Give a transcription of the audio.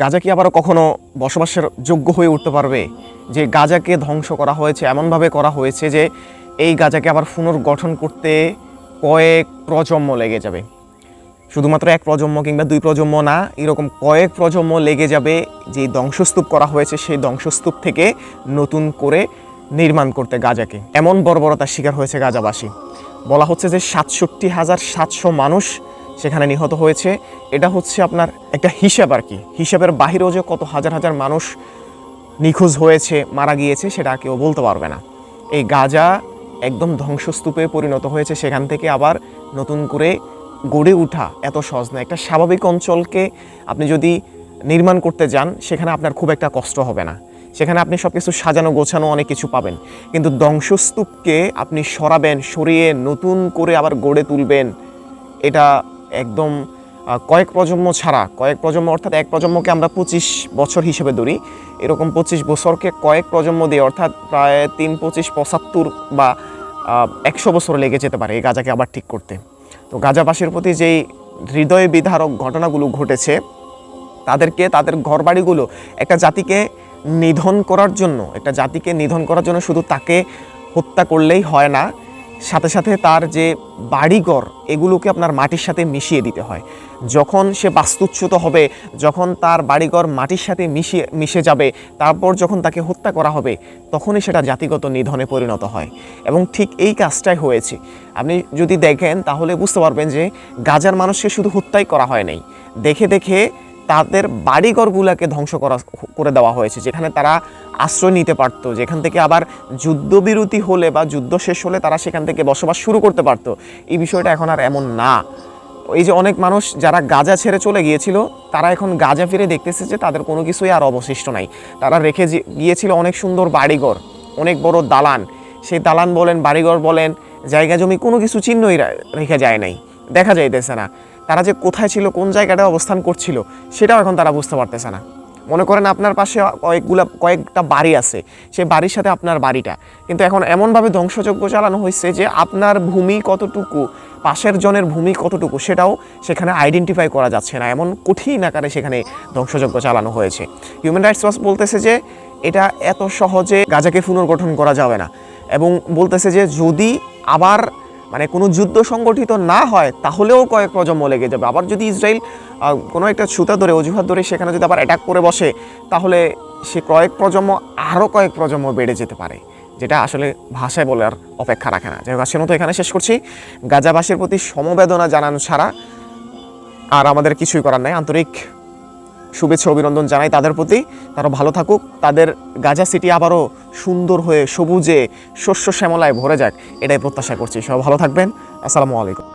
গাজা কি আবারও কখনো বসবাসের যোগ্য হয়ে উঠতে পারবে? যে গাজাকে ধ্বংস করা হয়েছে, এমনভাবে করা হয়েছে যে এই গাজাকে আবার পুনর্গঠন করতে কয়েক প্রজন্ম লেগে যাবে। শুধুমাত্র এক প্রজন্ম কিংবা দুই প্রজন্ম না, এরকম কয়েক প্রজন্ম লেগে যাবে। যে ধ্বংসস্তূপ করা হয়েছে সেই ধ্বংসস্তূপ থেকে নতুন করে নির্মাণ করতে গাজাকে। এমন বর্বরতার শিকার হয়েছে গাজাবাসী। বলা হচ্ছে যে ৬৭,৭০০ মানুষ সেখানে নিহত হয়েছে। এটা হচ্ছে আপনার একটা হিসাব আর কি। হিসাবের বাহিরেও যে কত হাজার হাজার মানুষ নিখোঁজ হয়েছে, মারা গিয়েছে, সেটা কেউ বলতে পারবে না। এই গাজা একদম ধ্বংসস্তূপে পরিণত হয়েছে। সেখান থেকে আবার নতুন করে গড়ে ওঠা এত সহজ না। একটা স্বাভাবিক অঞ্চলকে আপনি যদি নির্মাণ করতে যান, সেখানে আপনার খুব একটা কষ্ট হবে না। সেখানে আপনি সব কিছু সাজানো গোছানো অনেক কিছু পাবেন। কিন্তু ধ্বংসস্তূপকে আপনি সরাবেন, সরিয়ে নতুন করে আবার গড়ে তুলবেন, এটা একদম কয়েক প্রজন্ম ছাড়া, কয়েক প্রজন্ম অর্থাৎ এক প্রজন্মকে আমরা ২৫ বছর হিসেবে ধরি, এরকম ২৫ বছরকে কয়েক প্রজন্ম দিয়ে অর্থাৎ প্রায় ৩, ২৫, ৭৫ বা ১০০ বছর লেগে যেতে পারে এই গাজাকে আবার ঠিক করতে। তো গাজাবাসীর প্রতি যেই হৃদয় বিদারক ঘটনাগুলো ঘটেছে, তাদেরকে তাদের ঘরবাড়িগুলো একটা জাতিকে নিধন করার জন্য শুধু তাকে হত্যা করলেই হয় না, সাথে সাথে তার যে বাড়িঘর এগুলোকে আপনার মাটির সাথে মিশিয়ে দিতে হয়। যখন সে বাস্তুচ্যুত হবে, যখন তার বাড়িঘর মাটির সাথে মিশে যাবে, তারপর যখন তাকে হত্যা করা হবে, তখনই সেটা জাতিগত নিধনে পরিণত হয়। এবং ঠিক এই কাজটাই হয়েছে। আপনি যদি দেখেন তাহলে বুঝতে পারবেন যে গাজার মানুষকে শুধু হত্যাই করা হয় নাই, দেখে দেখে তাদের বাড়িঘরগুলোকে ধ্বংস করে দেওয়া হয়েছে, যেখানে তারা আশ্রয় নিতে পারতো, যেখান থেকে আবার যুদ্ধবিরতি হলে বা যুদ্ধ শেষ হলে তারা সেখান থেকে বসবাস শুরু করতে পারতো। এই বিষয়টা এখন আর এমন না। এই যে অনেক মানুষ যারা গাজা ছেড়ে চলে গিয়েছিল, তারা এখন গাজা ফিরে দেখতেছে যে তাদের কোনো কিছুই আর অবশিষ্ট নাই। তারা রেখে গিয়েছিল অনেক সুন্দর বাড়িঘর, অনেক বড় দালান। সেই দালান বলেন, বাড়িঘর বলেন, জায়গা জমি, কোনো কিছু চিহ্নই রেখে যায় নাই, দেখা যাইতেছে না। তারা যে কোথায় ছিল, কোন জায়গাটা অবস্থান করছিল, সেটাও এখন তারা বুঝতে পারতেছে না। মনে করেন আপনার পাশে কয়েকটা বাড়ি আছে, সেই বাড়ির সাথে আপনার বাড়িটা, কিন্তু এখন এমনভাবে ধ্বংসযজ্ঞ চালানো হয়েছে যে আপনার ভূমি কতটুকু, পাশের জনের ভূমি কতটুকু, সেটাও সেখানে আইডেন্টিফাই করা যাচ্ছে না। এমন কঠিন আকারে সেখানে ধ্বংসযজ্ঞ চালানো হয়েছে। হিউম্যান রাইটস ওয়াচ বলতেছে যে এটা এত সহজে গাজাকে পুনর্গঠন করা যাবে না, এবং বলতেছে যে যদি আবার কোনো যুদ্ধ সংগঠিত না হয় তাহলেও কয়েক প্রজন্ম লেগে যাবে। আবার যদি ইসরায়েল কোনো একটা ছুতা ধরে, অজুহাত ধরে সেখানে যদি আবার অ্যাটাক করে বসে, তাহলে সে কয়েক প্রজন্ম আরও কয়েক প্রজন্ম বেড়ে যেতে পারে, যেটা আসলে ভাষায় বলার অপেক্ষা রাখে না। যাই হোক, আজকের মতো এখানে শেষ করছি। গাজাবাসীর প্রতি সমবেদনা জানানো ছাড়া আর আমাদের কিছুই করার নাই। আন্তরিক শুভেচ্ছা অভিনন্দন জানাই তাদের প্রতি। তারা ভালো থাকুক, তাদের গাজা সিটি আবারও সুন্দর হয়ে সবুজে শস্য শ্যামলায় ভরে যাক, এটাই প্রত্যাশা করছি। সবাই ভালো থাকবেন। আসসালামু আলাইকুম।